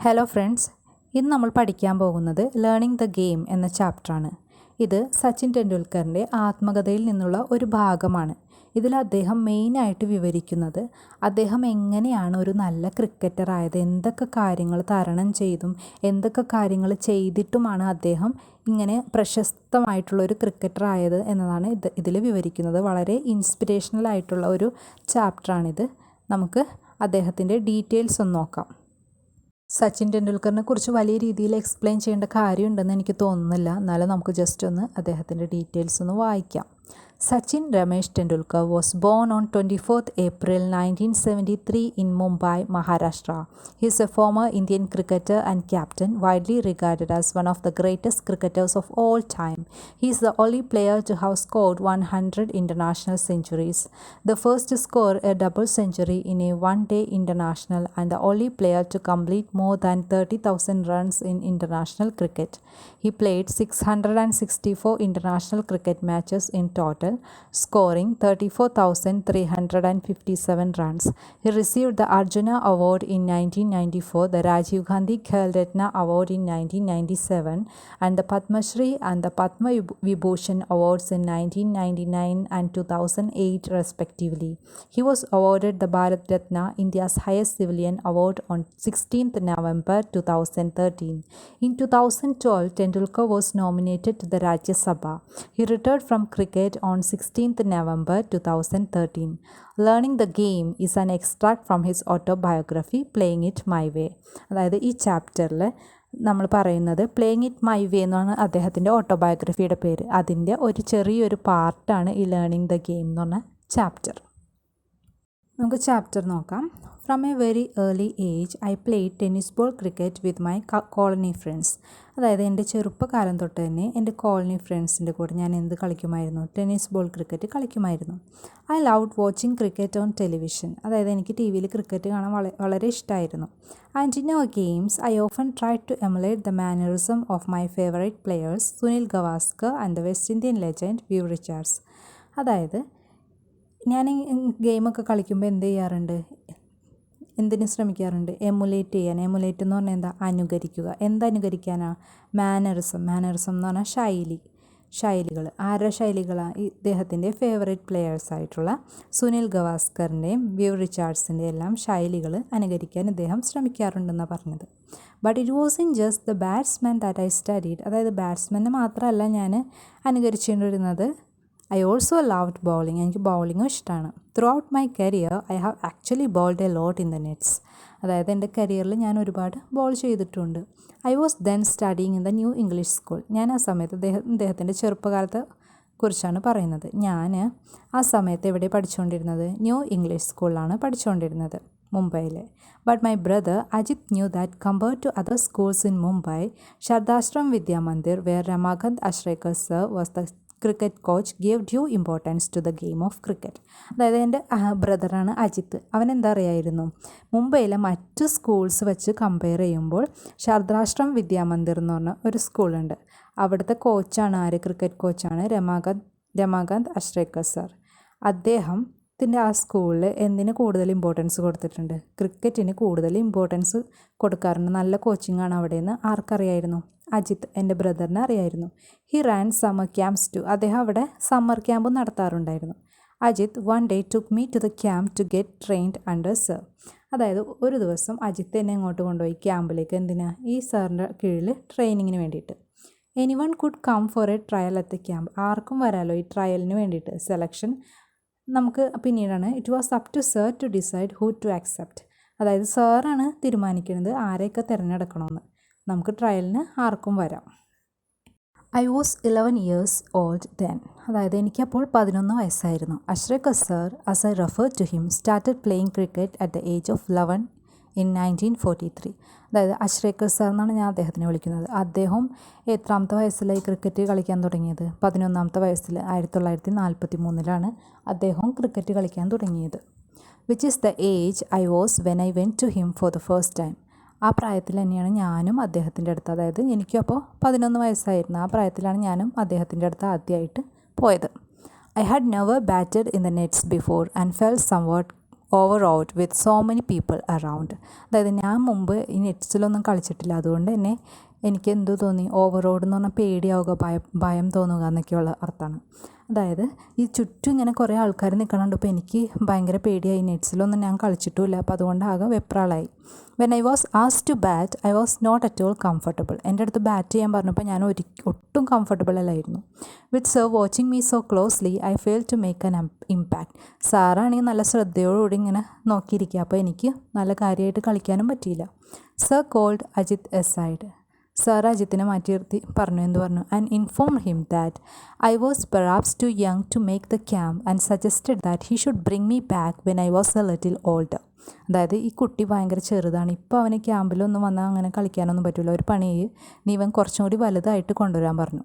Hello friends, ഇന്ന് നമ്മൾ പഠിക്കാൻ പോകുന്നത് ലേണിംഗ് ദ ഗെയിം എന്ന ചാപ്റ്ററാണ്. ഇത് സച്ചിൻ ടെണ്ടുൽക്കറിൻ്റെ ആത്മകഥയിൽ നിന്നുള്ള ഒരു ഭാഗമാണ്. ഇതിൽ അദ്ദേഹം മെയിനായിട്ട് വിവരിക്കുന്നത് അദ്ദേഹം എങ്ങനെയാണ് ഒരു നല്ല ക്രിക്കറ്റർ ആയത്, എന്തൊക്കെ കാര്യങ്ങൾ തരണം ചെയ്തും എന്തൊക്കെ കാര്യങ്ങൾ ചെയ്തിട്ടുമാണ് അദ്ദേഹം ഇങ്ങനെ പ്രശസ്തമായിട്ടുള്ള ഒരു ക്രിക്കറ്റർ ആയത് എന്നതാണ് ഇതിൽ വിവരിക്കുന്നത്. വളരെ ഇൻസ്പിറേഷണൽ ആയിട്ടുള്ള ഒരു ചാപ്റ്ററാണിത്. നമുക്ക് അദ്ദേഹത്തിൻ്റെ ഡീറ്റെയിൽസ് ഒന്ന് നോക്കാം. സച്ചിൻ ടെണ്ടുൽക്കറിനെ കുറിച്ച് വലിയ രീതിയിൽ എക്സ്പ്ലെയിൻ ചെയ്യേണ്ട കാര്യമുണ്ടെന്ന് എനിക്ക് തോന്നുന്നില്ല. എന്നാലും നമുക്ക് ജസ്റ്റ് ഒന്ന് അദ്ദേഹത്തിൻ്റെ ഡീറ്റെയിൽസ് ഒന്ന് വായിക്കാം. Sachin Ramesh Tendulkar was born on 24th April 1973 in Mumbai, Maharashtra. He is a former Indian cricketer and captain, widely regarded as one of the greatest cricketers of all time. He is the only player to have scored 100 international centuries, the first to score a double century in a one-day international, and the only player to complete more than 30,000 runs in international cricket. He played 664 international cricket matches in total, scoring 34,357 runs. He received the Arjuna Award in 1994, the Rajiv Gandhi Khel Ratna Award in 1997, and the Padma Shri and the Padma Vibhushan Awards in 1999 and 2008 respectively. He was awarded the Bharat Ratna, India's highest civilian award, on 16th November 2013. In 2012, Tendulkar was nominated to the Rajya Sabha. He retired from cricket on 16th November 2013. Learning the game is an extract from his autobiography, Playing It My Way. അതായത് ഈ ചാപ്റ്ററിൽ നമ്മൾ പറയുന്നത് playing it my way എന്നാണ് അദ്ദേഹത്തിൻ്റെ ഓട്ടോബയോഗ്രഫിയുടെ പേര്. അതിൻ്റെ ഒരു ചെറിയൊരു പാർട്ടാണ് ഈ ലേണിംഗ് ദ ഗെയിം എന്ന് പറഞ്ഞ ചാപ്റ്റർ. നമുക്ക് ചാപ്റ്റർ നോക്കാം. From A very early age I played tennis ball cricket with my colony friends. അതായത് എൻ്റെ ചെറുപ്പകാലം തൊട്ട് തന്നെ എൻ്റെ കോളനി ഫ്രണ്ട്സിൻ്റെ കൂടെ ഞാൻ എന്ത് കളിക്കുമായിരുന്നു? ടെന്നീസ് ബോൾ ക്രിക്കറ്റ് കളിക്കുമായിരുന്നു. I loved watching cricket on television. അതായത് എനിക്ക് ടി വിയിൽ ക്രിക്കറ്റ് കാണാൻ വളരെ ഇഷ്ടമായിരുന്നു. And in our games I often try to emulate the mannerism of my favourite players Sunil Gavaskar and the West Indian legend Viv Richards. അതായത് ഞാൻ ഗെയിമൊക്കെ കളിക്കുമ്പോൾ എന്ത് ചെയ്യാറുണ്ട്? എന്തിനു ശ്രമിക്കാറുണ്ട്? എമുലേറ്റ് ചെയ്യാൻ. എമുലേറ്റ് എന്ന് പറഞ്ഞാൽ എന്താ? അനുകരിക്കുക. എന്തനുകരിക്കാനാണ്? മാനറിസം എന്ന് പറഞ്ഞാൽ ശൈലികൾ. ആരുടെ ശൈലികളാണ്? ഇദ്ദേഹത്തിൻ്റെ ഫേവറേറ്റ് പ്ലെയേഴ്സായിട്ടുള്ള സുനിൽ ഗവാസ്കറിൻ്റെയും വ്യൂ റിച്ചാർഡ്സിൻ്റെ എല്ലാം ശൈലികൾ അനുകരിക്കാൻ ഇദ്ദേഹം ശ്രമിക്കാറുണ്ടെന്നാണ് പറഞ്ഞത്. But it was in just the batsman that I studied. അതായത് ബാറ്റ്സ്മാനെ മാത്രമല്ല ഞാൻ അനുകരിച്ചുകൊണ്ടിരുന്നത്. I also loved bowling. എനിക്ക് ബൗളിങ്ങും ഇഷ്ടമാണ്. Throughout my career I have actually bowled a lot in the nets. അതായത് എൻ്റെ കരിയറിൽ ഞാൻ ഒരുപാട് ബോൾ ചെയ്തിട്ടുണ്ട്. I was then studying in the New English School. ഞാൻ ആ സമയത്ത് അദ്ദേഹത്തിൻ്റെ ചെറുപ്പകാലത്തെ കുറിച്ചാണ് പറയുന്നത്. ഞാൻ ആ സമയത്ത് എവിടെ പഠിച്ചുകൊണ്ടിരുന്നത്? ന്യൂ ഇംഗ്ലീഷ് സ്കൂളിലാണ് പഠിച്ചുകൊണ്ടിരുന്നത്, മുംബൈയിൽ. But my brother Ajit knew that compared to other schools in Mumbai, Sharadashram Vidyamandir where Ramakant Achrekar sir was the cricket coach gave due importance to the game of cricket. അതായത് എൻ്റെ ബ്രദറാണ് അജിത്ത്. അവൻ എന്താ അറിയായിരുന്നു? മുംബൈയിലെ മറ്റു സ്കൂൾസ് വെച്ച് കമ്പയർ ചെയ്യുമ്പോൾ ശാരദാശ്രം വിദ്യാമന്ദിർ എന്ന് പറഞ്ഞ ഒരു സ്കൂളുണ്ട്. അവിടുത്തെ കോച്ചാണ് ആര്? ക്രിക്കറ്റ് കോച്ചാണ് രമാകാന്ത് അശ്രേക്കർ സർ. അദ്ദേഹത്തിൻ്റെ ആ സ്കൂളിൽ എന്തിന് കൂടുതൽ ഇമ്പോർട്ടൻസ് കൊടുത്തിട്ടുണ്ട്? ക്രിക്കറ്റിന് കൂടുതൽ ഇമ്പോർട്ടൻസ് കൊടുക്കാറുണ്ട്. നല്ല കോച്ചിങ് ആണ് അവിടെ നിന്ന് ആർക്കറിയായിരുന്നു? അജിത്ത്, എൻ്റെ ബ്രദറിനെ അറിയായിരുന്നു. He ran summer camps too. അദ്ദേഹം അവിടെ സമ്മർ ക്യാമ്പ് നടത്താറുണ്ടായിരുന്നു. Ajit one day took me to the camp to get trained under sir. അതായത് ഒരു ദിവസം അജിത്ത് എന്നെ ഇങ്ങോട്ട് കൊണ്ടുപോയി ക്യാമ്പിലേക്ക്. എന്തിനാ? ഈ സാറിൻ്റെ കീഴിൽ ട്രെയിനിങ്ങിന് വേണ്ടിയിട്ട്. Anyone could come for a trial at the camp. ആർക്കും വരാമല്ലോ ഈ ട്രയലിന് വേണ്ടിയിട്ട്. സെലക്ഷൻ നമുക്ക് പിന്നീടാണ്. It was up to sir to decide who to accept. അതായത് സാറാണ് തീരുമാനിക്കുന്നത് ആരെയൊക്കെ തിരഞ്ഞെടുക്കണമെന്ന്. നമുക്ക് ട്രയലിന് ആർക്കും വരാം. I was 11 years old then. അതായത് എനിക്കപ്പോൾ 11 വയസ്സായിരുന്നു. Achrekar sir, as I refer to him, started playing cricket at the age of 11 in 1943. അതായത് അശ്രേക്കർ സർ എന്നാണ് ഞാൻ അദ്ദേഹത്തിനെ വിളിക്കുന്നത്. അദ്ദേഹം എത്രാമത്തെ വയസ്സിലായി ക്രിക്കറ്റ് കളിക്കാൻ തുടങ്ങിയത്? 11ാമത്തെ വയസ്സിൽ. 1943 അദ്ദേഹം ക്രിക്കറ്റ് കളിക്കാൻ തുടങ്ങിയത്. Which is the age I was when I went to him for the first time. ആ പ്രായത്തിൽ തന്നെയാണ് ഞാനും അദ്ദേഹത്തിൻ്റെ അടുത്ത്, അതായത് എനിക്കും അപ്പോൾ 11 വയസ്സായിരുന്നു. ആ പ്രായത്തിലാണ് ഞാനും അദ്ദേഹത്തിൻ്റെ അടുത്ത് ആദ്യമായിട്ട് പോയത്. I had never batted in the nets before and felt somewhat overawed with so many people around. അതായത് ഞാൻ മുമ്പ് ഈ നെറ്റ്സിലൊന്നും കളിച്ചിട്ടില്ല, അതുകൊണ്ട് തന്നെ എനിക്ക് എന്തു തോന്നി, ഓവറോഡ് എന്ന് പറഞ്ഞാൽ പേടിയാവുക, ഭയം തോന്നുക എന്നൊക്കെയുള്ള അർത്ഥമാണ്. അതായത് ഈ ചുറ്റും ഇങ്ങനെ കുറേ ആൾക്കാർ നിൽക്കണുണ്ട്. ഇപ്പോൾ എനിക്ക് ഭയങ്കര പേടിയായി, നെറ്റ്സിലൊന്നും ഞാൻ കളിച്ചിട്ടുമില്ല, അപ്പോൾ അതുകൊണ്ട് ആകെ വെപ്രാളായി. When I was asked to bat I was not at all comfortable. എൻ്റെ അടുത്ത് ബാറ്റ് ചെയ്യാൻ പറഞ്ഞപ്പോൾ ഞാൻ ഒട്ടും കംഫർട്ടബിൾ അല്ലായിരുന്നു. With sir watching me so closely I fail to make an impact. സാറാണെങ്കിൽ നല്ല ശ്രദ്ധയോടുകൂടി ഇങ്ങനെ നോക്കിയിരിക്കുക, അപ്പോൾ എനിക്ക് നല്ല കാര്യമായിട്ട് കളിക്കാനും പറ്റിയില്ല. Sir called Ajit aside. Sir അജിത്തിനെ മാറ്റി നിർത്തി പറഞ്ഞു and inform him that I was perhaps too young to make the camp and suggested that he should bring me back when I was a little older. അതായത് ഈ കുട്ടി ഭയങ്കര ചെറുതാണ്, ഇപ്പോൾ അവന് ക്യാമ്പിലൊന്നും വന്നാൽ അങ്ങനെ കളിക്കാനൊന്നും പറ്റില്ല, ഒരു പണി നീ ഇവൻ കുറച്ചും കൂടി വലുതായിട്ട് കൊണ്ടുവരാൻ പറഞ്ഞു.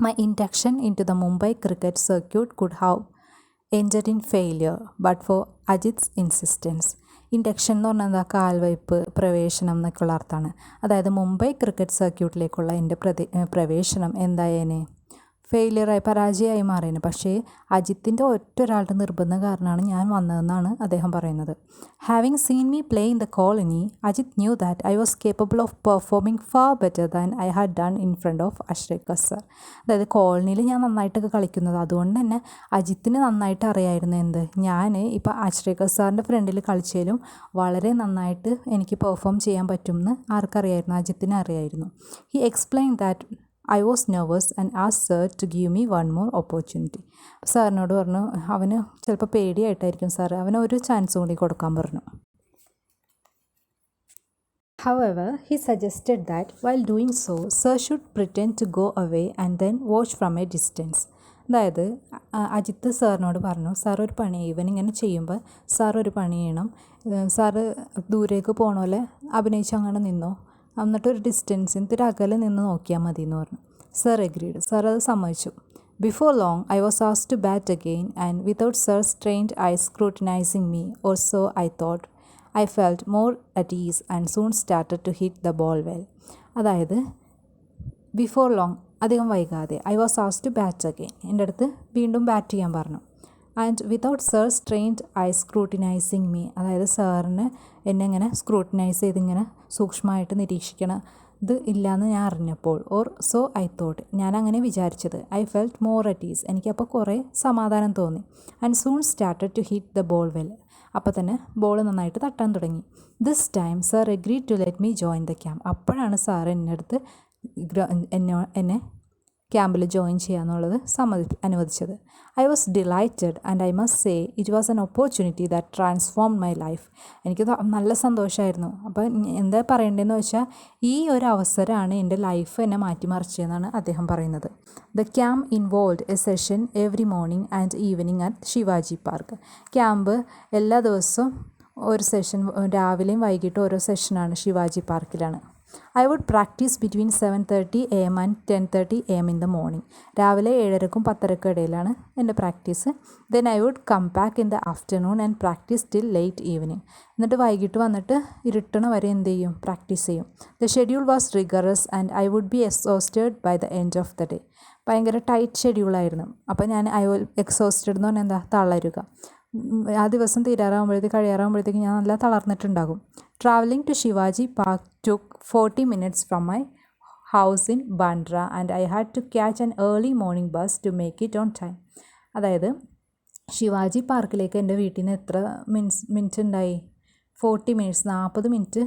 My induction in to the Mumbai cricket circuit could have ended in failure but for Ajit's insistence. Induction എന്ന് പറഞ്ഞാൽ എന്താ, കാൽവയ്പ്, പ്രവേശനം എന്നൊക്കെയുള്ള അർത്ഥമാണ്. അതായത് മുംബൈ ക്രിക്കറ്റ് സർക്യൂട്ടിലേക്കുള്ള എൻ്റെ പ്രവേശനം എന്തായേനെ, ഫെയിലിയറായി, പരാജയമായി മാറിയേനെ. പക്ഷേ അജിത്തിൻ്റെ ഒരാളുടെ നിർബന്ധം കാരണമാണ് ഞാൻ വന്നതെന്നാണ് അദ്ദേഹം പറയുന്നത്. Having seen me play in the colony Ajit knew that I was capable of performing far better than I had done in front of Achrekar sir. അതായത് കോളനിയിൽ ഞാൻ നന്നായിട്ടൊക്കെ കളിക്കുന്നത്, അതുകൊണ്ട് തന്നെ അജിത്തിന് നന്നായിട്ട് അറിയായിരുന്നു എന്ത്, ഞാൻ ഇപ്പോൾ അഷ്റേഖർ സാറിൻ്റെ ഫ്രണ്ടിൽ കളിച്ചാലും വളരെ നന്നായിട്ട് എനിക്ക് പെർഫോം ചെയ്യാൻ പറ്റുമെന്ന് ആർക്കറിയായിരുന്നു, അജിത്തിന് അറിയായിരുന്നു. He explain that I was nervous and asked sir to give me one more opportunity. സാറിനോട് പറഞ്ഞു, അവന് ചിലപ്പോൾ പേടിയായിട്ടായിരിക്കും സാർ, അവന് ഒരു ചാൻസ് കൂടി കൊടുക്കാൻ പറഞ്ഞു. However, he suggested that while doing so, sir should pretend to go away and then watch from a distance. അതായത് അജിത്ത് സാറിനോട് പറഞ്ഞു, സാർ ഒരു പണി, ഇവനിങ്ങനെ ചെയ്യുമ്പോൾ സാർ ഒരു പണി ചെയ്യണം, സാറ് ദൂരേക്ക് പോകണ പോലെ അഭിനയിച്ച് അങ്ങനെ നിന്നോ, എന്നിട്ടൊരു ഡിസ്റ്റൻസിന് ഒരു അകലെ നിന്ന് നോക്കിയാൽ മതി എന്ന് പറഞ്ഞു. Sir agreed. സർ അത് സമ്മതിച്ചു. Before long I was asked to bat again and without sir strained eyes scrutinising me or so I thought. I felt more at ease and soon started to hit the ball well. അതായത് before long, അധികം വൈകാതെ, I was asked to bat again, എൻ്റെ അടുത്ത് വീണ്ടും bat ചെയ്യാൻ പറഞ്ഞു. And without sir strained eye scrutinising me, അതായത് സാറിന് എന്നെ ഇങ്ങനെ സ്ക്രൂട്ടിനൈസ് ചെയ്തിങ്ങനെ സൂക്ഷ്മമായിട്ട് നിരീക്ഷിക്കണം ഇത് ഇല്ലയെന്ന് ഞാൻ അറിഞ്ഞപ്പോൾ, ഓർ സോ ഐ തോട്ട്, ഞാൻ അങ്ങനെ വിചാരിച്ചത്. I felt more at ease, എനിക്കപ്പോൾ കുറേ സമാധാനം തോന്നി. And soon started to hit the ball well, അപ്പോൾ തന്നെ ബോൾ നന്നായിട്ട് തട്ടാൻ തുടങ്ങി. This time sir agreed to let me join the camp. അപ്പോഴാണ് സാർ എൻ്റെ അടുത്ത് എന്നെ ക്യാമ്പിൽ ജോയിൻ ചെയ്യാന്നുള്ളത് അനുവദിച്ചത്. I was delighted and I must say it was an opportunity that transformed my life. എനിക്ക് നല്ല സന്തോഷമായിരുന്നു. അപ്പോൾ എന്താ പറയേണ്ടതെന്ന് വെച്ചാൽ, ഈ ഒരു അവസരമാണ് എൻ്റെ ലൈഫ് എന്നെ മാറ്റിമറിച്ചതെന്നാണ് അദ്ദേഹം പറയുന്നത്. The camp involved A session every morning and evening at Shivaji park. Camp എല്ലാ ദിവസവും ഒരു സെഷൻ, രാവിലെയും വൈകിട്ടും ഓരോ സെഷനാണ്, Shivaji പാർക്കിലാണ്. I would practice between 7:30 AM and 10:30 AM in the morning. രാവിലെ 7:30ക്കും 10:30ക്കും ഇടയിലാണ് എൻ്റെ practice. Then I would come back in the afternoon and practice till late evening. എന്നിട്ട് വൈകിട്ട് വന്നിട്ട് ഇരുട്ടണ വരെ എന്ത് ചെയ്യും, പ്രാക്ടീസ് ചെയ്യും. The schedule was rigorous and I would be exhausted by the end of the day. ഭയങ്കര ടൈറ്റ് ഷെഡ്യൂളായിരുന്നു. അപ്പോൾ ഞാൻ എക്സോസ്റ്റഡ് എന്ന് പറഞ്ഞാൽ എന്താ, തളരുക. ആ ദിവസം കഴിയാറാകുമ്പോഴത്തേക്ക് ഞാൻ നല്ല തളർന്നിട്ടുണ്ടാകും. Travelling to Shivaji Park took 40 minutes from my house in Bandra and I had to catch an early morning bus to make it on time. അതായത് ശിവാജി പാർക്കിലേക്ക് എൻ്റെ വീട്ടിൽ നിന്ന് എത്ര മിനിറ്റ് ഉണ്ടായി, 40 മിനിറ്റ്സ്, 40 മിനിറ്റ്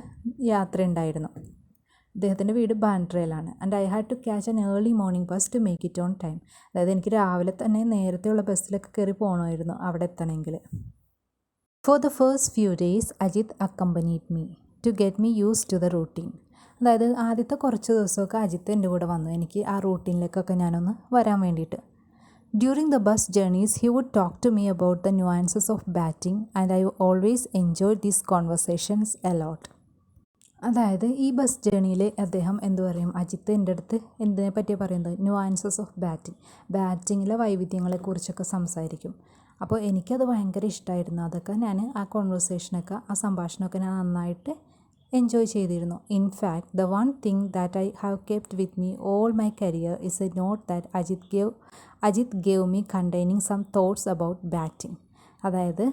യാത്ര ഉണ്ടായിരുന്നു. അദ്ദേഹത്തിൻ്റെ വീട് ബാൻഡ്രയിലാണ്. And I had to catch an early morning bus to make it on time. അതായത് എനിക്ക് രാവിലെ തന്നെ നേരത്തെയുള്ള ബസ്സിലൊക്കെ കയറി പോകണമായിരുന്നു അവിടെ എത്തണമെങ്കിൽ. For the first few days Ajit accompanied me to get me use to the routine. അതായത് ആദ്യത്തെ കുറച്ച് ദിവസമൊക്കെ അജിത്ത് എൻ്റെ കൂടെ വന്നു, എനിക്ക് ആ റൂട്ടീനിലേക്കൊക്കെ ഞാനൊന്ന് വരാൻ വേണ്ടിയിട്ട്. During the bus journeys he would talk to me about the nuances of batting and I always enjoy these conversations a lot. അതായത് ഈ ബസ് ജേർണിയിൽ അദ്ദേഹം എന്ത് പറയും, അജിത്ത് എൻ്റെ അടുത്ത് എന്തിനെ പറ്റിയാണ് പറയുന്നത്, ന്യൂആൻസസ് ഓഫ് ബാറ്റിങ്ങിലെ വൈവിധ്യങ്ങളെക്കുറിച്ചൊക്കെ സംസാരിക്കും. അപ്പോൾ എനിക്കത് ഭയങ്കര ഇഷ്ടമായിരുന്നു. അതൊക്കെ ഞാൻ ആ കോൺവെർസേഷനൊക്കെ, ആ സംഭാഷണമൊക്കെ ഞാൻ നന്നായിട്ട് എൻജോയ് ചെയ്തിരുന്നു. In fact the one thing that I have kept with me all my career is a note that Ajit gave me containing some thoughts about batting. അതായത്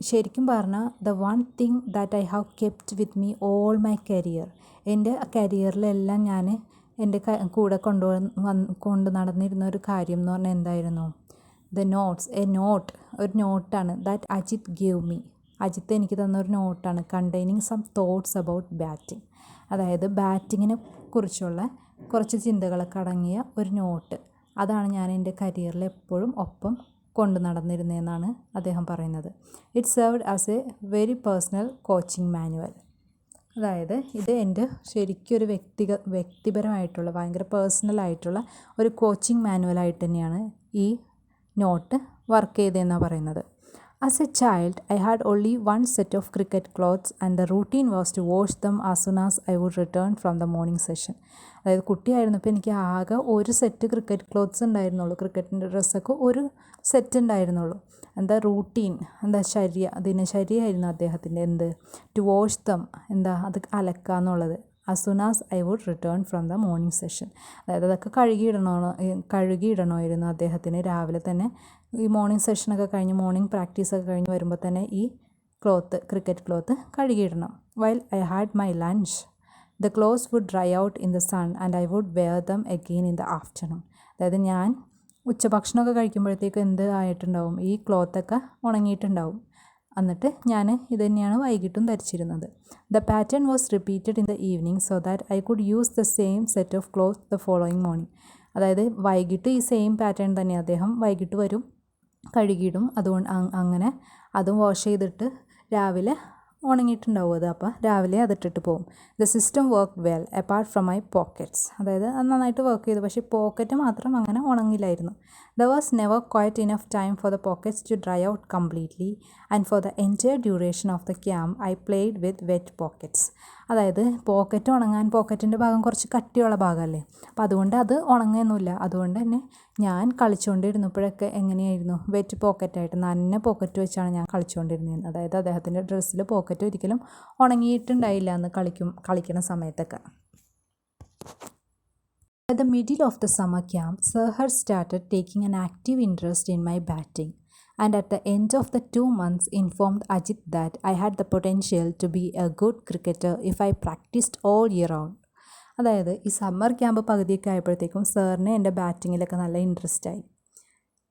ശരിക്കും പറഞ്ഞാൽ the one thing that I have kept with me all my career, എൻ്റെ കരിയറിലെല്ലാം ഞാൻ എൻ്റെ കൂടെ കൊണ്ട് നടന്നിരുന്ന ഒരു കാര്യം എന്ന് പറഞ്ഞാൽ എന്തായിരുന്നു? ദ നോട്ട്സ്, ഒരു നോട്ടാണ് that Ajit gave me. Ajit എനിക്ക് തന്ന ഒരു നോട്ടാണ് containing some thoughts about batting. അതായത് ബാറ്റിങ്ങിനെ കുറിച്ചുള്ള കുറച്ച് ചിന്തകളൊക്കെ അടങ്ങിയ ഒരു നോട്ട്. അതാണ് ഞാൻ എൻ്റെ കരിയറിൽ എപ്പോഴും ഒപ്പം കൊണ്ടു നടന്നിരുന്നതെന്നാണ് അദ്ദേഹം പറയുന്നത്. It served as a very personal coaching manual. അതായത് ഇത് എൻ്റെ ശരിക്കും ഒരു വ്യക്തിപരമായിട്ടുള്ള ഭയങ്കര പേഴ്സണലായിട്ടുള്ള ഒരു കോച്ചിങ് മാനുവലായിട്ട് തന്നെയാണ് ഈ നോട്ട് വർക്ക് ചെയ്തതെന്നാണ് പറയുന്നത്. As a child I had only one set of cricket clothes and the routine was to wash them as soon as I would return from the morning session. അതായത് കുട്ടിയായിരുന്നപ്പോൾ എനിക്ക് ആകെ ഒരു set cricket clothes ഉണ്ടായിരുന്നുള്ളൂ. ക്രിക്കറ്റിൻ്റെ ഡ്രസ്സൊക്കെ ഒരു set ഉണ്ടായിരുന്നുള്ളൂ. എന്താ റൂട്ടീൻ, ദിനചര്യയായിരുന്നു അദ്ദേഹത്തിൻ്റെ. ടു വാഷ് ദം, അത് അലക്കുക എന്നുള്ളത്. As soon as I would return from the morning session. അതായത് അതൊക്കെ കഴുകിയിടണമായിരുന്നു അദ്ദേഹത്തിന് രാവിലെ തന്നെ. ഈ മോർണിംഗ് സെഷനൊക്കെ കഴിഞ്ഞ് മോർണിംഗ് പ്രാക്ടീസൊക്കെ കഴിഞ്ഞ് വരുമ്പോൾ തന്നെ ഈ ക്രിക്കറ്റ് ക്ലോത്ത് കഴുകിയിടണം. While I had my lunch the clothes would dry out in the sun and I would wear them again in the afternoon. അതായത് ഞാൻ ഉച്ചഭക്ഷണമൊക്കെ കഴിക്കുമ്പോഴത്തേക്കും എന്ത് ആയിട്ടുണ്ടാവും, ഈ ക്ലോത്തൊക്കെ ഉണങ്ങിയിട്ടുണ്ടാവും. എന്നിട്ട് ഞാൻ ഇത് തന്നെയാണ് വൈകിട്ടും ധരിച്ചിരുന്നത്. The pattern was repeated in the evening so that I could use the same set of cloth the following morning. അതായത് വൈകിട്ട് ഈ സെയിം പാറ്റേൺ തന്നെ അദ്ദേഹം വൈകിട്ട് വരും, കഴുകിയിടും. അതുകൊണ്ട് അങ്ങനെ അതും വാഷ് ചെയ്തിട്ട് രാവിലെ ഉണങ്ങിയിട്ടുണ്ടാവും അത്. അപ്പോൾ രാവിലെ അതിട്ടിട്ട് പോകും. The system work well apart from my pockets. അതായത് അത് നന്നായിട്ട് വർക്ക് ചെയ്തു, പക്ഷേ പോക്കറ്റ് മാത്രം അങ്ങനെ ഉണങ്ങില്ലായിരുന്നു. There was never quite enough time for the pockets to dry out completely and for the entire duration of the camp I played with wet pockets. അതായത് പോക്കറ്റിൻ്റെ ഭാഗം കുറച്ച് കട്ടിയുള്ള ഭാഗമല്ലേ, അപ്പോൾ അതുകൊണ്ട് അത് ഉണങ്ങുന്നില്ല. അതുകൊണ്ട് തന്നെ ഞാൻ കളിച്ചുകൊണ്ടിരുന്നപ്പോഴൊക്കെ എങ്ങനെയായിരുന്നു, വെറ്റ് പോക്കറ്റായിട്ട് നന്നെ പോക്കറ്റ് വെച്ചാണ് ഞാൻ കളിച്ചുകൊണ്ടിരുന്നത്. അതായത് അദ്ദേഹത്തിൻ്റെ ഡ്രസ്സിൽ പോക്കറ്റ് ഒരിക്കലും ഉണങ്ങിയിട്ടുണ്ടായില്ല എന്ന് കളിക്കുന്ന സമയത്തൊക്കെ. At the middle of the summer camp, Sir had started taking an active interest in my batting, and at the end of the 2 months informed Ajit that I had the potential to be a good cricketer if I practiced all year round. അതായത് ഈ summer camp പകുതിയൊക്കെ ആയപ്പോഴത്തേക്കും സാറിന് എൻ്റെ ബാറ്റിങ്ങിലൊക്കെ നല്ല ഇൻട്രസ്റ്റായി.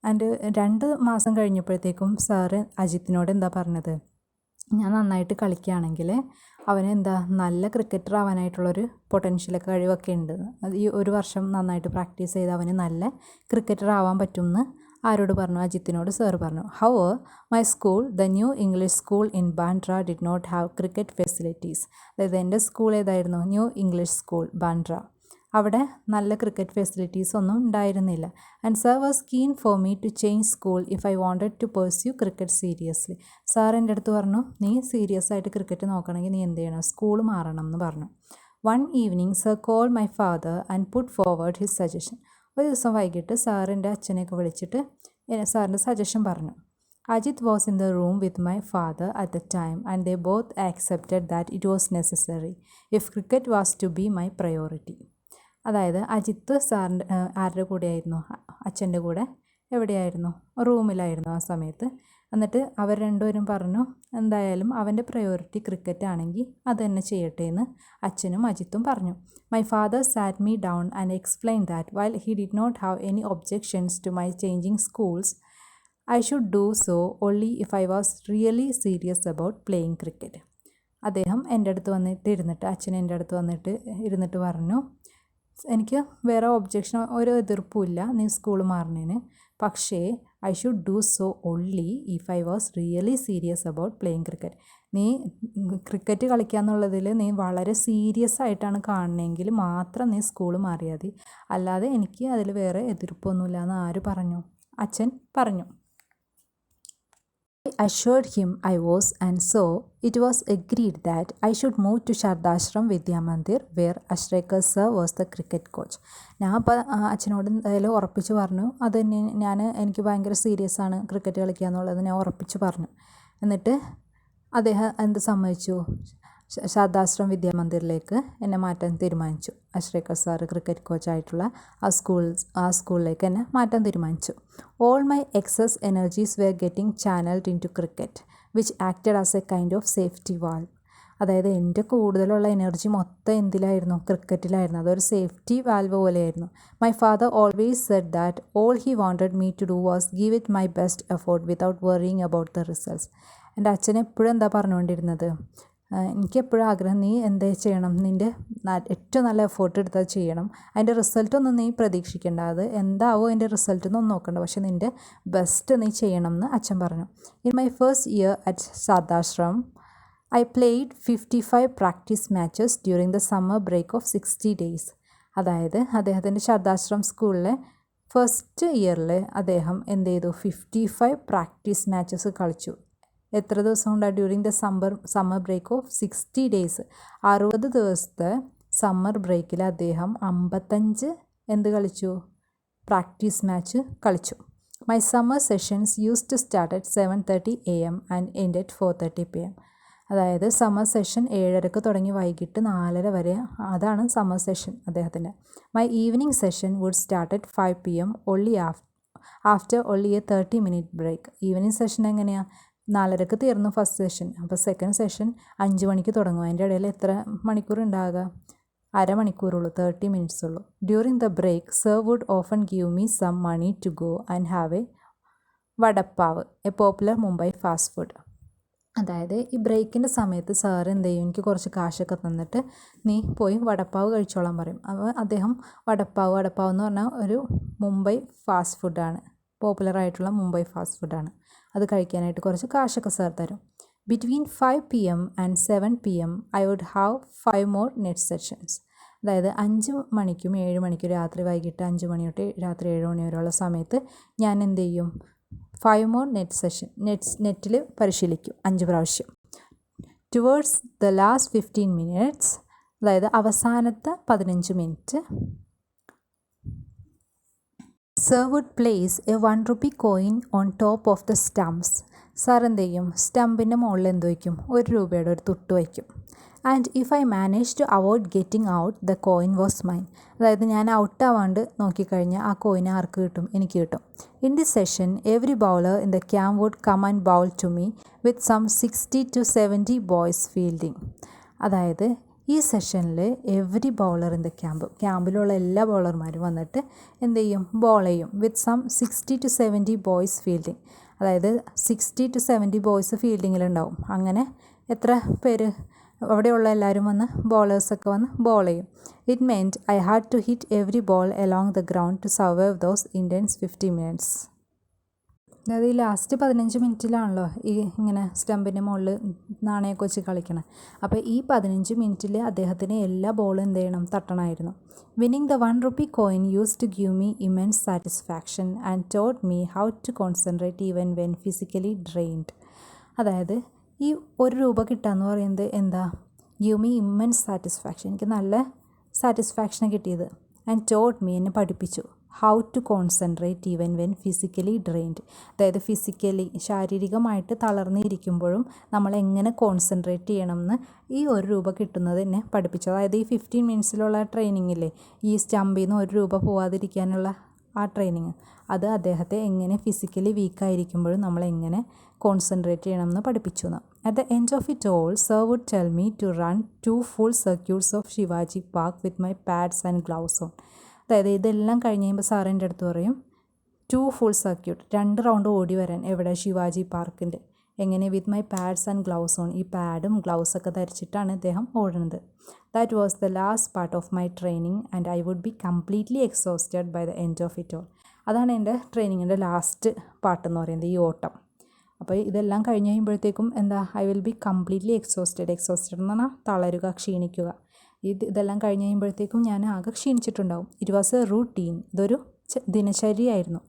And 2 മാസം കഴിഞ്ഞപ്പോഴത്തേക്കും sir അജിത്തിനോട് പറഞ്ഞത്, ഞാൻ നന്നായിട്ട് കളിക്കുകയാണെങ്കിൽ അവന് നല്ല ക്രിക്കറ്റർ ആവാനായിട്ടുള്ളൊരു പൊട്ടൻഷ്യലൊക്കെ കഴിവൊക്കെ ഉണ്ട്. അത് ഈ 1 വർഷം നന്നായിട്ട് പ്രാക്ടീസ് ചെയ്ത് അവന് നല്ല ക്രിക്കറ്റർ ആവാൻ പറ്റുമെന്ന് ആരോട് പറഞ്ഞു? അജിത്തിനോട് സാർ പറഞ്ഞു. However my school, the New English School in Bandra did not have cricket facilities. അതായത് എൻ്റെ സ്കൂൾ ഏതായിരുന്നു? New English School Bandra. അവിടെ നല്ല ക്രിക്കറ്റ് ഫെസിലിറ്റീസ് ഒന്നും ഉണ്ടായിരുന്നില്ല. And sir was keen for me to change school if I wanted to pursue cricket seriously. Sir എൻ്റെ അടുത്ത് പറഞ്ഞു, നീ സീരിയസ് ആയിട്ട് ക്രിക്കറ്റ് നോക്കണമെങ്കിൽ നീ എന്ത് ചെയ്യണം, സ്കൂൾ മാറണം എന്ന് പറഞ്ഞു. One evening sir call my father and put forward his suggestion. ഒരു ദിവസം വൈകിട്ട് സാറിൻ്റെ അച്ഛനെയൊക്കെ വിളിച്ചിട്ട് സാറിൻ്റെ സജഷൻ പറഞ്ഞു. Ajit was in the room with my father at the time and they both accepted that it was necessary if cricket was to be my priority. അതായത് അജിത്ത് സാറിൻ്റെ ആരുടെ കൂടെയായിരുന്നു? അച്ഛൻ്റെ കൂടെ. എവിടെയായിരുന്നു? റൂമിലായിരുന്നു ആ സമയത്ത്. എന്നിട്ട് അവർ രണ്ടുപേരും പറഞ്ഞു, എന്തായാലും അവൻ്റെ പ്രയോറിറ്റി ക്രിക്കറ്റ് ആണെങ്കിൽ അത് തന്നെ ചെയ്യട്ടെ എന്ന് അച്ഛനും അജിത്തും പറഞ്ഞു. My father sat me down and explain that while he did not have any objections to my changing schools I should do so only if I was really serious about playing cricket. അദ്ദേഹം എൻ്റെ അടുത്ത് അച്ഛൻ എൻ്റെ അടുത്ത് വന്നിട്ട് ഇരുന്നിട്ട് പറഞ്ഞു, എനിക്ക് വേറെ ഒബ്ജെക്ഷൻ ഒരു എതിർപ്പുമില്ല നീ സ്കൂൾ മാറുന്നതിന്, പക്ഷേ I should do so only if I was really serious about playing cricket. നീ ക്രിക്കറ്റ് കളിക്കുക എന്നുള്ളതിൽ നീ വളരെ സീരിയസ് ആയിട്ടാണ് കാണണമെങ്കിൽ മാത്രം നീ സ്കൂൾ മാറിയാൽ മതി, അല്ലാതെ എനിക്ക് അതിൽ വേറെ എതിർപ്പൊന്നുമില്ല എന്ന് ആര് പറഞ്ഞു? അച്ഛൻ പറഞ്ഞു. I assured him I was, and so it was agreed that I should move to Shardashram Vidya Mandir where Ashrekar sir was the cricket coach. ഞാൻ അപ്പോൾ അച്ഛനോട് എന്തായാലും ഉറപ്പിച്ച് പറഞ്ഞു. അത് തന്നെ എനിക്ക് ഭയങ്കര സീരിയസ് ആണ് ക്രിക്കറ്റ് കളിക്കുക എന്നുള്ളത് ഞാൻ ഉറപ്പിച്ച് പറഞ്ഞു. എന്നിട്ട് അദ്ദേഹം സമ്മതിച്ചു, ശാരദാശ്രം വിദ്യാമന്ദിറിലേക്ക് എന്നെ മാറ്റാൻ തീരുമാനിച്ചു. അഷ്റേക്കർ സാറ് ക്രിക്കറ്റ് കോച്ചായിട്ടുള്ള ആ സ്കൂളിലേക്ക് എന്നെ മാറ്റാൻ തീരുമാനിച്ചു. All my excess energies were getting channelled into cricket which acted as a kind of safety valve. അതായത് എൻ്റെ കൂടുതലുള്ള എനർജി മൊത്തം എന്തിലായിരുന്നു? ക്രിക്കറ്റിലായിരുന്നു. അതൊരു സേഫ്റ്റി വാൽവ് പോലെയായിരുന്നു. My father always said that all he wanted me to do was give it my best effort without worrying about the results. എൻ്റെ അച്ഛൻ എപ്പോഴും എന്താ പറഞ്ഞുകൊണ്ടിരുന്നത്? എനിക്കെപ്പോഴും ആഗ്രഹം, നീ എന്താ ചെയ്യണം, നിൻ്റെ ഏറ്റവും നല്ല എഫേർട്ട് എടുത്താൽ ചെയ്യണം, അതിൻ്റെ റിസൾട്ടൊന്നും നീ പ്രതീക്ഷിക്കേണ്ട, അത് എന്താവോ അതിൻ്റെ റിസൾട്ടൊന്നും നോക്കണ്ട, പക്ഷെ നിൻ്റെ ബെസ്റ്റ് നീ ചെയ്യണം എന്ന് അച്ഛൻ പറഞ്ഞു. In my first year at Shardashram I played 55 practice matches during the summer break of 60 days. അതായത് അദ്ദേഹത്തിൻ്റെ ശാരദാശ്രം സ്കൂളിലെ ഫസ്റ്റ് ഇയറിൽ അദ്ദേഹം എന്ത് ചെയ്തു? 55 പ്രാക്ടീസ് മാച്ചസ് കളിച്ചു. എത്ര ദിവസം കൊണ്ടാണ്? During the summer break of 60 days, 60 ദിവസത്തെ സമ്മർ ബ്രേക്കിൽ അദ്ദേഹം 55 എന്ത് കളിച്ചു? പ്രാക്ടീസ് മാച്ച് കളിച്ചു. My summer sessions use to start at 7:30 AM and end at 4:30 PM. അതായത് സമ്മർ സെഷൻ 7:30 തുടങ്ങി വൈകിട്ട് 4:30 വരെ, അതാണ് സമ്മർ സെഷൻ അദ്ദേഹത്തിൻ്റെ. My evening session would start at 5 PM only after only a 30-minute break. Evening session എങ്ങനെയാണ്? 4:30 തീർന്നു first session, അപ്പോൾ second session 5 മണിക്ക് തുടങ്ങും. അതിൻ്റെ ഇടയിൽ എത്ര മണിക്കൂർ ഉണ്ടാകുക? അരമണിക്കൂറുള്ളൂ, 30 minutes ഉള്ളൂ. During the break sir would often give me some money to go and have a vada pav, a popular Mumbai fast food. അതായത് ഈ ബ്രേക്കിൻ്റെ സമയത്ത് സാർ എന്ത് ചെയ്യും? എനിക്ക് കുറച്ച് കാശൊക്കെ തന്നിട്ട് നീ പോയി വടപ്പാവ് കഴിച്ചോളാൻ പറയും. അപ്പോൾ അദ്ദേഹം വടപ്പാവ് എന്ന് പറഞ്ഞാൽ ഒരു മുംബൈ ഫാസ്റ്റ് ഫുഡാണ്, പോപ്പുലറായിട്ടുള്ള മുംബൈ ഫാസ്റ്റ് ഫുഡാണ്. അത് കഴിക്കാനായിട്ട് കുറച്ച് കാശൊക്കെ സാർ തരും. Between 5 PM and 7 PM I would have 5 more net sessions. അതായത് 5 മണിക്കും 7 മണിക്കും, രാത്രി വൈകിട്ട് 5 മണി തൊട്ട് രാത്രി 7 മണി വരെയുള്ള സമയത്ത് ഞാൻ എന്ത് ചെയ്യും? 5 more നെറ്റ് സെഷൻ, നെറ്റിൽ പരിശീലിക്കും 5 പ്രാവശ്യം. ടുവേർഡ്സ് ദ ലാസ്റ്റ് 15 minutes, അതായത് അവസാനത്തെ 15 മിനിറ്റ്, sir would place a 1 rupee coin on top of the stumps. Sir എന്ത് ചെയ്യും? സ്റ്റമ്പിൻ്റെ മുകളിൽ എന്ത് വയ്ക്കും? 1 രൂപയുടെ ഒരു തുട്ട് വയ്ക്കും. And if I manage to avoid getting out the coin was mine. അതായത് ഞാൻ ഔട്ടാവാണ്ട് നോക്കിക്കഴിഞ്ഞാൽ ആ കോയിൻ ആർക്ക് കിട്ടും? എനിക്ക് കിട്ടും. In this session every bowler in the camp would come and bowl to me with some 60 to 70 boys fielding. അതായത് ഈ സെഷനിൽ എവറി ബൗളർ ഇൻ ദ ക്യാമ്പിലുള്ള എല്ലാ ബൗളർമാരും വന്നിട്ട് എന്ത് ചെയ്യും? ബോൾ ചെയ്യും. With some 60 to 70 boys fielding. അതായത് 60 to 70 ബോയ്സ് ഫീൽഡിങ്ങിലുണ്ടാവും. അങ്ങനെ എത്ര പേര്? അവിടെയുള്ള എല്ലാവരും വന്ന് ബോളേഴ്സൊക്കെ വന്ന് ബോൾ ചെയ്യും. It meant I had to hit every ball along the ground to survive those intense 50 minutes. അതായത് ഈ ലാസ്റ്റ് 15 മിനിറ്റിലാണല്ലോ ഈ ഇങ്ങനെ സ്റ്റമ്പിൻ്റെ മുകളിൽ നാണയമൊക്കെ വെച്ച് കളിക്കണം. അപ്പോൾ ഈ 15 മിനിറ്റിൽ അദ്ദേഹത്തിന് എല്ലാ ബോളും എന്ത് ചെയ്യണം? തട്ടണമായിരുന്നു. Winning the 1 rupee coin used to give me immense satisfaction and taught me how to concentrate even when physically drained. അതായത് ഈ 1 രൂപ കിട്ടുകയെന്ന് പറയുന്നത് എന്താ? ഗിവ് മീ ഇമ്മൻസ് സാറ്റിസ്ഫാക്ഷൻ, എനിക്ക് നല്ല സാറ്റിസ്ഫാക്ഷൻ കിട്ടിയത്. ആൻഡ് ടോട്ട് മീ, എന്നെ പഠിപ്പിച്ചു. How to concentrate even when physically drained. അതായത് ഫിസിക്കലി, ശാരീരികമായിട്ട് തളർന്നിരിക്കുമ്പോഴും നമ്മൾ എങ്ങനെ കോൺസെൻട്രേറ്റ് ചെയ്യണമെന്ന് ഈ 1 രൂപ കിട്ടുന്നത് എന്നെ പഠിപ്പിച്ചു. അതായത് ഈ 15 മിനിറ്റ്സിലുള്ള ട്രെയിനിങ്ങില്ലേ, ഈ സ്റ്റമ്പിൽ നിന്ന് 1 രൂപ പോവാതിരിക്കാനുള്ള ആ ട്രെയിനിങ്, അത് അദ്ദേഹത്തെ എങ്ങനെ ഫിസിക്കലി വീക്കായിരിക്കുമ്പോഴും നമ്മളെങ്ങനെ കോൺസെൻട്രേറ്റ് ചെയ്യണമെന്ന് പഠിപ്പിച്ചു എന്ന്. At the end of it all sir would tell me to run 2 full circuits of Shivaji Park with my pads and gloves on. അതായത് ഇതെല്ലാം കഴിഞ്ഞ് കഴിയുമ്പോൾ സാർ എൻ്റെ അടുത്ത് പറയും 2 full circuit, 2 റൗണ്ട് ഓടി വരാൻ. എവിടെ? ശിവാജി പാർക്കിൻ്റെ. എങ്ങനെ? With my pads and gloves on. ഈ പാഡും ഗ്ലൗസൊക്കെ ധരിച്ചിട്ടാണ് അദ്ദേഹം ഓടുന്നത്. That was the last part of my training and I would be completely exhausted by the end of it all. അതാണ് എൻ്റെ ട്രെയിനിങ്ങിൻ്റെ ലാസ്റ്റ് പാർട്ടെന്ന് പറയുന്നത്, ഈ ഓട്ടം. അപ്പോൾ ഇതെല്ലാം കഴിഞ്ഞ് കഴിയുമ്പോഴത്തേക്കും എന്താ? I will be completely exhausted എന്ന് പറഞ്ഞാൽ തളരുക, ക്ഷീണിക്കുക. ഇതെല്ലാം കഴിഞ്ഞ് കഴിയുമ്പോഴത്തേക്കും ഞാൻ ആകെ ക്ഷീണിച്ചിട്ടുണ്ടാവും. ഇറ്റ് വാസ് എ റൂട്ടീൻ, ഇതൊരു ദിനചര്യയായിരുന്നു.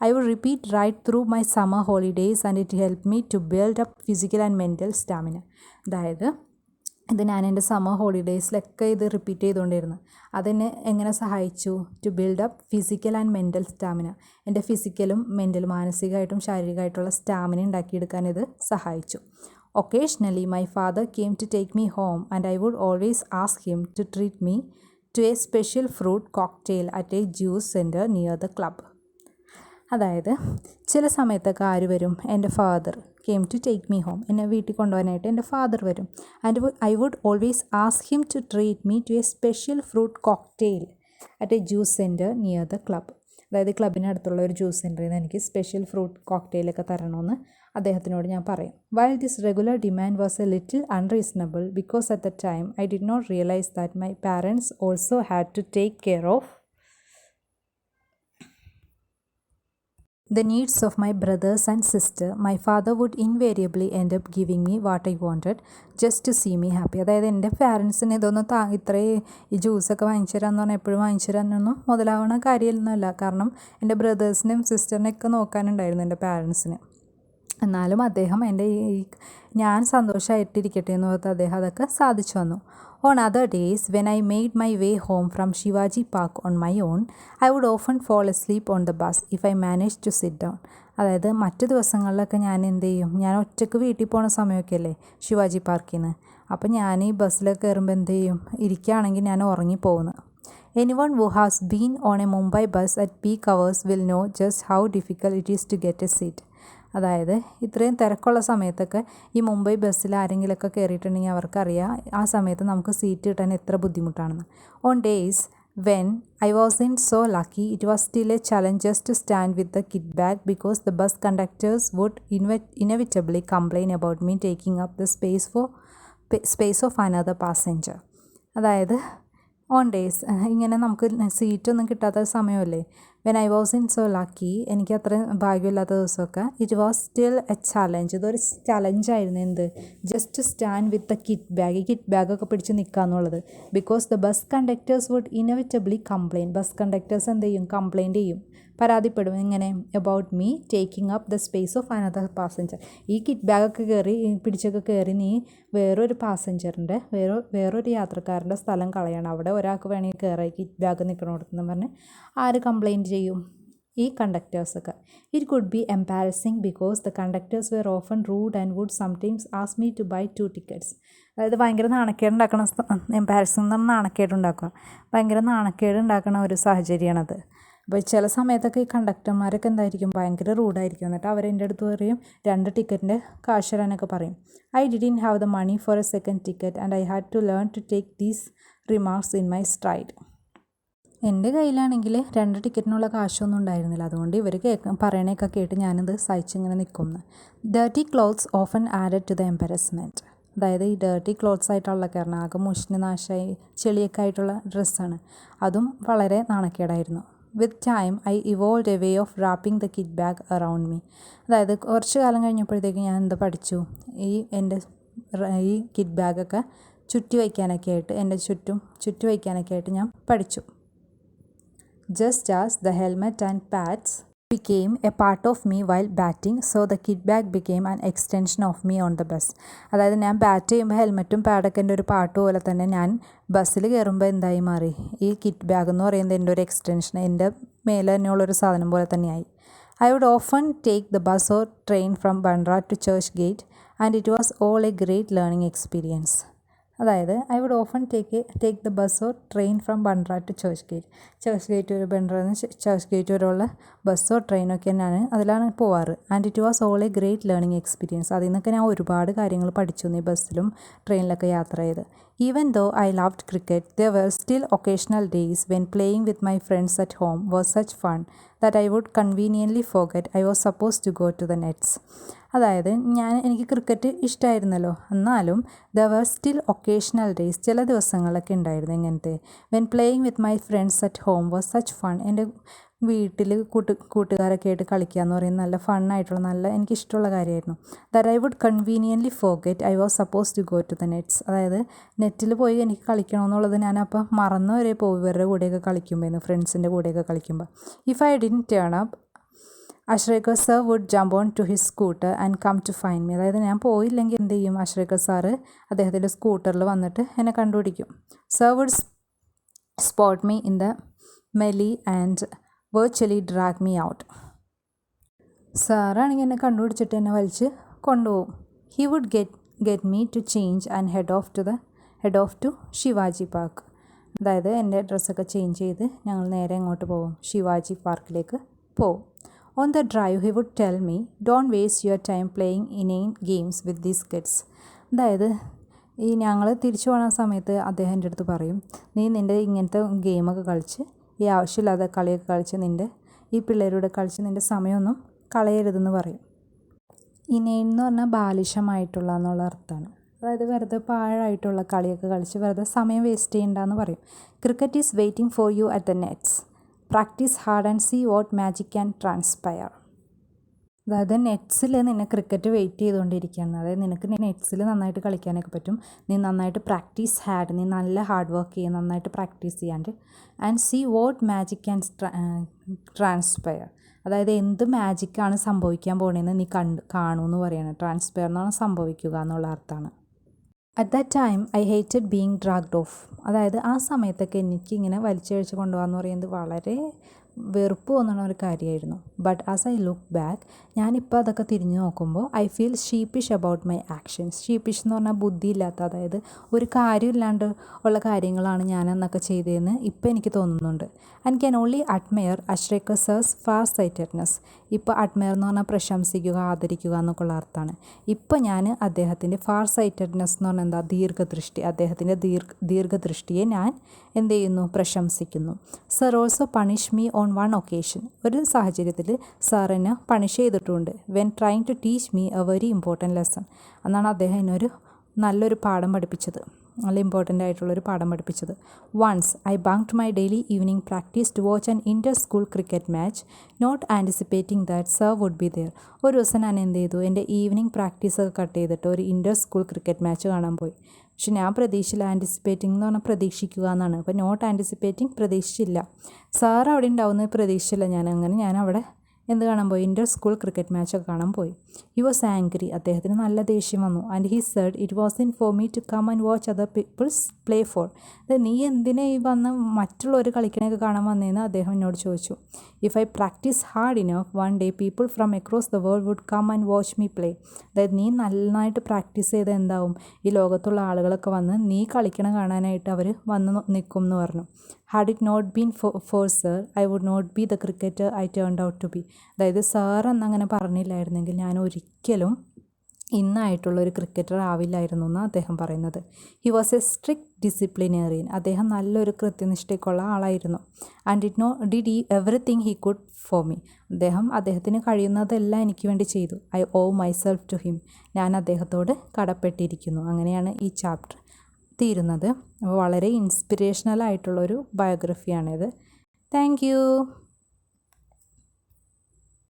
I would repeat right through my summer holidays and it help me to build up physical and mental stamina. അതായത് ഇത് ഞാൻ എൻ്റെ സമ്മർ ഹോളിഡേയ്സിലൊക്കെ ഇത് റിപ്പീറ്റ് ചെയ്തുകൊണ്ടിരുന്നു. അതെന്നെ എങ്ങനെ സഹായിച്ചു? To build up physical and mental stamina. എൻ്റെ ഫിസിക്കലും മെൻ്റലും, മാനസികമായിട്ടും ശാരീരികമായിട്ടുള്ള സ്റ്റാമിന ഉണ്ടാക്കിയെടുക്കാൻ ഇത് സഹായിച്ചു. Occasionally, my father came to take me home and I would always ask him to treat me to a special fruit cocktail at a juice center near the club. അതായത് ചില സമയത്തൊക്കെ ആര് വരും? എൻ്റെ father came to take me home. എന്നെ വീട്ടിൽ കൊണ്ടുപോകാനായിട്ട് എൻ്റെ ഫാദർ വരും. And I would always ask him to treat me to a special fruit cocktail at a juice centre near the club. അതായത് ക്ലബിനടുത്തുള്ള ഒരു ജ്യൂസ് സെൻറ്ററിൽ നിന്ന് എനിക്ക് സ്പെഷ്യൽ ഫ്രൂട്ട് കോക്ടെയിലൊക്കെ തരണമെന്ന് അദ്ദേഹത്തിനോട് ഞാൻ പറയും. While this regular demand was a little unreasonable because at the time I did not realize that my parents also had to take care of the needs of my brothers and sister, my father would invariably end up giving me what I wanted just to see me happy. അതായത് എൻ്റെ പാരൻസിന് ഇതൊന്നും ഈ ജ്യൂസൊക്കെ വാങ്ങിച്ചു തരാമെന്ന് പറഞ്ഞാൽ എപ്പോഴും വാങ്ങിച്ചു തരാനൊന്നും മുതലാവണ കാര്യമൊന്നുമല്ല. കാരണം എൻ്റെ ബ്രദേഴ്സിനെയും സിസ്റ്ററിനെയൊക്കെ നോക്കാനുണ്ടായിരുന്നു എൻ്റെ പാരൻസിന്. എന്നാലും അദ്ദേഹം എൻ്റെ ഞാൻ സന്തോഷമായിട്ടിരിക്കട്ടെ എന്ന് ഓർത്ത് അദ്ദേഹം അതൊക്കെ സാധിച്ചു വന്നു. On other days, when I made my way home from Shivaji Park on my own, I would often fall asleep on the bus if I managed to sit down. അതായത് മറ്റു ദിവസങ്ങളിലൊക്കെ ഞാൻ എന്ത് ചെയ്യും, ഞാൻ ഒറ്റയ്ക്ക് വീട്ടിൽ പോണ സമയമൊക്കെ അല്ലേ ശിവാജി പാർക്കിൽ നിന്ന്. അപ്പം ഞാൻ ഈ ബസ്സിലൊക്കെ കയറുമ്പോൾ എന്ത് ചെയ്യും, ഇരിക്കുകയാണെങ്കിൽ ഞാൻ ഉറങ്ങിപ്പോകുന്നു. Anyone who has been on a Mumbai bus at peak hours will know just how difficult it is to get a seat. അതായത് ഇത്രയും തിരക്കുള്ള സമയത്തൊക്കെ ഈ മുംബൈ ബസ്സിൽ ആരെങ്കിലുമൊക്കെ കയറിയിട്ടുണ്ടെങ്കിൽ അവർക്കറിയാം ആ സമയത്ത് നമുക്ക് സീറ്റ് കിട്ടാൻ എത്ര ബുദ്ധിമുട്ടാണെന്ന്. On days when I wasn't so lucky, it was still a challenge just to stand with the kit bag because the bus conductors would inevitably complain about me taking up the space of another passenger. അതായത് on days ഇങ്ങനെ നമുക്ക് സീറ്റൊന്നും കിട്ടാത്ത സമയമല്ലേ. When I was in so lucky, എനിക്ക് അത്ര ഭാഗ്യമില്ലാത്ത ദിവസമൊക്കെ it was still a challenge. ഇതൊരു ചലഞ്ചായിരുന്നു. എന്ത്, just stand with the kit bag, ഈ കിറ്റ് ബാഗൊക്കെ പിടിച്ച് നിൽക്കുക എന്നുള്ളത്. Because the bus conductors would inevitably complain, bus conductors എന്ത് ചെയ്യും, കംപ്ലയിൻറ്റ് ചെയ്യും, പരാതിപ്പെടും. ഇങ്ങനെ about me taking up the space of another passenger. ഈ കിറ്റ് ബാഗൊക്കെ പിടിച്ചൊക്കെ കയറി നീ വേറൊരു പാസഞ്ചറിൻ്റെ വേറൊരു യാത്രക്കാരൻ്റെ സ്ഥലം കളയണം, അവിടെ ഒരാൾക്ക് വേണമെങ്കിൽ കയറാം ഈ കിറ്റ് ബാഗ് നിൽക്കണോടത്തെന്ന് പറഞ്ഞ് ആര് കംപ്ലയിൻറ്റ് ചെയ്യും, ഈ കണ്ടക്ടേഴ്സൊക്കെ. It could be embarrassing because the conductors were often rude and would sometimes ask me to buy 2 tickets. അതായത് ഭയങ്കര നാണക്കേടുണ്ടാക്കണ, എംപാരസിങ് എന്ന് പറഞ്ഞാൽ നാണക്കേടുണ്ടാക്കുക, ഭയങ്കര നാണക്കേടുണ്ടാക്കണ ഒരു സാഹചര്യമാണത്. അപ്പോൾ ചില സമയത്തൊക്കെ ഈ കണ്ടക്ടർമാരൊക്കെ എന്തായിരിക്കും, ഭയങ്കര റൂഡായിരിക്കും. എന്നിട്ട് അവരെൻ്റെ അടുത്ത് പറയും 2 ടിക്കറ്റിൻ്റെ കാശ് തരാനൊക്കെ പറയും. I didn't have the money for a second ticket and I had to learn to take these remarks in my stride. എൻ്റെ കയ്യിലാണെങ്കിൽ 2 ടിക്കറ്റിനുള്ള കാശൊന്നും ഉണ്ടായിരുന്നില്ല. അതുകൊണ്ട് ഇവർ പറയണേക്കെ കേട്ട് ഞാനിത് സഹിച്ചിങ്ങനെ നിൽക്കുന്നു. Dirty clothes often added to the embarrassment. അതായത് ഈ ഡേർട്ടി ക്ലോത്ത്സ് ആയിട്ടുള്ള കാരണം ആകെ മുഷിന് നാശമായി ചെളിയൊക്കെ ആയിട്ടുള്ള ഡ്രസ്സാണ്, അതും വളരെ നാണക്കേടായിരുന്നു. With time I evolve a way of wrapping the kit bag around me. അതായത് കുറച്ച് കാലം കഴിഞ്ഞപ്പോഴത്തേക്ക് ഞാൻ എന്താ പഠിച്ചു, ഈ കിറ്റ് ബാഗൊക്കെ ചുറ്റി വയ്ക്കാനൊക്കെ ആയിട്ട് എൻ്റെ ചുറ്റി വയ്ക്കാനൊക്കെ ആയിട്ട് ഞാൻ പഠിച്ചു. Just as the helmet and pads became a part of me while batting, so the kit bag became an extension of me on the bus. അതായത് ഞാൻ ബാറ്റ് ചെയ്യുമ്പോൾ ഹെൽമെറ്റും പാഡൊക്കെ എൻ്റെ ഒരു പാട്ട് പോലെ തന്നെ ഞാൻ ബസ്സിൽ കയറുമ്പോൾ എന്തായി മാറി, ഈ കിറ്റ് ബാഗ് എന്ന് പറയുന്നത് എൻ്റെ ഒരു എക്സ്റ്റൻഷൻ, എൻ്റെ മേലെ തന്നെയുള്ളൊരു സാധനം പോലെ തന്നെയായി. I would often take the bus or train from Bandra to Church Gate and it was all a great learning experience. അതായത് I would often take the bus or train from Bandra to Churchgate വരെ, ബണ്ട്രന്ന് church gate വരെയുള്ള ബസ്സോ ട്രെയിനൊക്കെ ഞാൻ അതിലാണ് പോവാറ്. And it was all A great learning experience. അതിൽ നിന്നൊക്കെ ഞാൻ ഒരുപാട് കാര്യങ്ങൾ പഠിച്ചു ഈ ബസ്സിലും ട്രെയിനിലൊക്കെ യാത്ര ചെയ്ത്. Even though I loved cricket, there were still occasional days when playing with my friends at home was such fun that I would conveniently forget I was supposed to go to the nets. അതായത് എനിക്ക് cricket ഇഷ്ടമായിരുന്നല്ലോ, എന്നാലും there were still occasional days, ചില ദിവസങ്ങളൊക്കെ ഉണ്ടായിരുന്നു ഇങ്ങനത്തെ. When playing with my friends at home was such fun. എൻ്റെ വീട്ടിൽ കൂട്ടുകാരൊക്കെ ആയിട്ട് കളിക്കുക എന്ന് പറയുന്നത് നല്ല ഫണ്ണായിട്ടുള്ള, നല്ല എനിക്കിഷ്ടമുള്ള കാര്യമായിരുന്നു. That I would conveniently forget I was suppose to go to the nets. അതായത് നെറ്റിൽ പോയി എനിക്ക് കളിക്കണമെന്നുള്ളത് ഞാനപ്പോൾ മറന്നു വരെ പോയി ഇവരുടെ കൂടെയൊക്കെ കളിക്കുമ്പോൾ, ഫ്രണ്ട്സിൻ്റെ കൂടെയൊക്കെ കളിക്കുമ്പോൾ. If I didn't turn up, Ashrekar sir would jump on to his scooter and come to find me. അതായത് ഞാൻ പോയില്ലെങ്കിൽ എന്ത് ചെയ്യും, അഷ്റേക്കർ സാറ് അദ്ദേഹത്തിൻ്റെ സ്കൂട്ടറിൽ വന്നിട്ട് എന്നെ കണ്ടുപിടിക്കും. Sir would spot me in the melee and virtually drag me out. സാറാണെങ്കിൽ എന്നെ കണ്ടുപിടിച്ചിട്ട് എന്നെ വലിച്ച് കൊണ്ടുപോകും. He would get me to change and head off to Shivaji park. അതായത് എൻ്റെ ഡ്രസ്സൊക്കെ ചേഞ്ച് ചെയ്ത് ഞങ്ങൾ നേരെ എങ്ങോട്ട് പോകും, ശിവാജി പാർക്കിലേക്ക് പോകും. On the drive, he would tell me, don't waste your time playing inane games with these kids. അതായത് ഞങ്ങൾ തിരിച്ചു പോകുന്ന സമയത്ത് അദ്ദേഹം എൻ്റെ അടുത്ത് പറയും, നീ നിൻ്റെ ഇങ്ങനത്തെ ഗെയിമൊക്കെ കളിച്ച് ഈ ആവശ്യമില്ലാത്ത കളിയൊക്കെ കളിച്ച് ഈ പിള്ളേരോട് കളിച്ച് നിൻ്റെ സമയമൊന്നും കളയരുതെന്ന് പറയും. ഇനൈൻ എന്ന് പറഞ്ഞാൽ ബാലിശമായിട്ടുള്ള എന്നുള്ള അർത്ഥമാണ്. അതായത് വെറുതെ പാഴായിട്ടുള്ള കളിയൊക്കെ കളിച്ച് വെറുതെ സമയം വേസ്റ്റ് ചെയ്യണ്ടെന്ന് പറയും. Cricket is waiting for you at the nets. Practice hard and see what magic can transpire. അതായത് നെറ്റ്സിൽ നിന്നെ ക്രിക്കറ്റ് വെയിറ്റ് ചെയ്തുകൊണ്ടിരിക്കുകയാണ്. അതായത് നിനക്ക് നെറ്റ്സിൽ നന്നായിട്ട് കളിക്കാനൊക്കെ പറ്റും. നീ നന്നായിട്ട് പ്രാക്ടീസ് ഹാർഡ്, നീ നല്ല ഹാർഡ് വർക്ക് ചെയ്യുക, നന്നായിട്ട് പ്രാക്ടീസ് ചെയ്യാണ്ട്. And see what magic can transpire. അതായത് എന്ത് മാജിക്കാണ് സംഭവിക്കാൻ പോകണമെന്ന് നീ കാണൂ എന്ന് പറയുന്നത്. ട്രാൻസ്പയർ എന്നാണ് സംഭവിക്കുക എന്നുള്ള അർത്ഥമാണ്. At that time I hated being dragged of. അതായത് ആ സമയത്തൊക്കെ എനിക്കിങ്ങനെ വലിച്ചഴിച്ച് കൊണ്ടുപോകാമെന്ന് പറയുന്നത് വളരെ വെറുപ്പ് തോന്നുന്ന ഒരു കാര്യമായിരുന്നു. But as I look back, ഞാനിപ്പോൾ അതൊക്കെ തിരിഞ്ഞു നോക്കുമ്പോൾ I feel sheepish about my actions. Sheepish എന്ന് പറഞ്ഞാൽ ബുദ്ധിയില്ലാത്ത, അതായത് ഒരു കാര്യമില്ലാണ്ട് ഉള്ള കാര്യങ്ങളാണ് ഞാൻ അന്നൊക്കെ ചെയ്തതെന്ന് ഇപ്പോൾ എനിക്ക് തോന്നുന്നുണ്ട്. And can only admire Ashrekar sir's far sightedness. ഇപ്പോൾ അഡ്മയർ എന്ന് പറഞ്ഞാൽ പ്രശംസിക്കുക, ആദരിക്കുക എന്നൊക്കെയുള്ള അർത്ഥമാണ്. ഇപ്പോൾ ഞാൻ അദ്ദേഹത്തിൻ്റെ ഫാർ സൈറ്റഡ്നെസ് എന്ന് പറഞ്ഞാൽ എന്താ, ദീർഘദൃഷ്ടി. അദ്ദേഹത്തിൻ്റെ ദീർഘദൃഷ്ടിയെ ഞാൻ എന്ത് ചെയ്യുന്നു, പ്രശംസിക്കുന്നു. Sir also punish me on one occasion. ഒരു സാഹചര്യത്തിൽ സാർ എന്നെ പണിഷ് ചെയ്തിട്ടുണ്ട്. When trying to teach me a very important lesson. എന്നാണ് അദ്ദേഹം എന്നൊരു നല്ലൊരു പാഠം പഠിപ്പിച്ചത്, നല്ല ഇമ്പോർട്ടൻ്റ് ആയിട്ടുള്ളൊരു പാഠം പഠിപ്പിച്ചത്. Once I bunked my daily evening practice to watch an inter school cricket match, not anticipating that sir would be there. ഒരു ദിവസം ഞാൻ എന്ത് ചെയ്തു, എൻ്റെ ഈവനിങ് പ്രാക്ടീസൊക്കെ കട്ട് ചെയ്തിട്ട് ഒരു ഇൻ്റർ സ്കൂൾ ക്രിക്കറ്റ് മാച്ച് കാണാൻ പോയി. പക്ഷെ ഞാൻ പ്രതീക്ഷിച്ചില്ല. ആൻറ്റിസിപ്പേറ്റിംഗ് എന്ന് പറഞ്ഞാൽ പ്രതീക്ഷിക്കുക എന്നാണ്. അപ്പോൾ നോട്ട് ആൻറ്റിസിപ്പേറ്റിംഗ് പ്രതീക്ഷിച്ചില്ല. സാർ അവിടെ ഉണ്ടാവുന്നത് പ്രതീക്ഷിച്ചില്ല. ഞാൻ അവിടെ എന്ത് കാണാൻ പോയി, ഇൻ്റർ സ്കൂൾ ക്രിക്കറ്റ് മാച്ചൊക്കെ കാണാൻ പോയി. He was angry. അദ്ദേഹത്തിന് നല്ല ദേഷ്യം വന്നു. And he said it was in for me to come and watch other peoples play for. നീ എന്തിനാ ഈ വന്ന് മറ്റുള്ളവർ കളിക്കണയൊക്കെ കാണാൻ വന്നതെന്ന് അദ്ദേഹം എന്നോട് ചോദിച്ചു. If I practice hard enough one day people from across the world would come and watch me play. അതായത് നീ നന്നായിട്ട് പ്രാക്ടീസ് ചെയ്ത് എന്താവും, ഈ ലോകത്തുള്ള ആളുകളൊക്കെ വന്ന് നീ കളിക്കണം കാണാനായിട്ട് അവർ വന്ന് നിൽക്കും എന്ന് പറഞ്ഞു. Had it not been for sir I would not be the cricketer I turned out to be. അതായത് സാർ എന്നങ്ങനെ പറഞ്ഞില്ലായിരുന്നെങ്കിൽ ഞാൻ ഒരിക്കലും ഇന്നായിട്ടുള്ളൊരു ക്രിക്കറ്റർ ആവില്ലായിരുന്നു എന്നാണ് അദ്ദേഹം പറയുന്നത്. He was a strict disciplinarian. അദ്ദേഹം നല്ലൊരു കൃത്യനിഷ്ഠയ്ക്കുള്ള ആളായിരുന്നു. And did everything he could for me. അദ്ദേഹത്തിന് കഴിയുന്നതെല്ലാം എനിക്ക് വേണ്ടി ചെയ്തു. I owe myself to him. ഞാൻ അദ്ദേഹത്തോട് കടപ്പെട്ടിരിക്കുന്നു. അങ്ങനെയാണ് ഈ ചാപ്റ്റർ തീരുന്നത്. അപ്പോൾ വളരെ ഇൻസ്പിറേഷണൽ ആയിട്ടുള്ളൊരു ബയോഗ്രഫിയാണിത്. Thank you.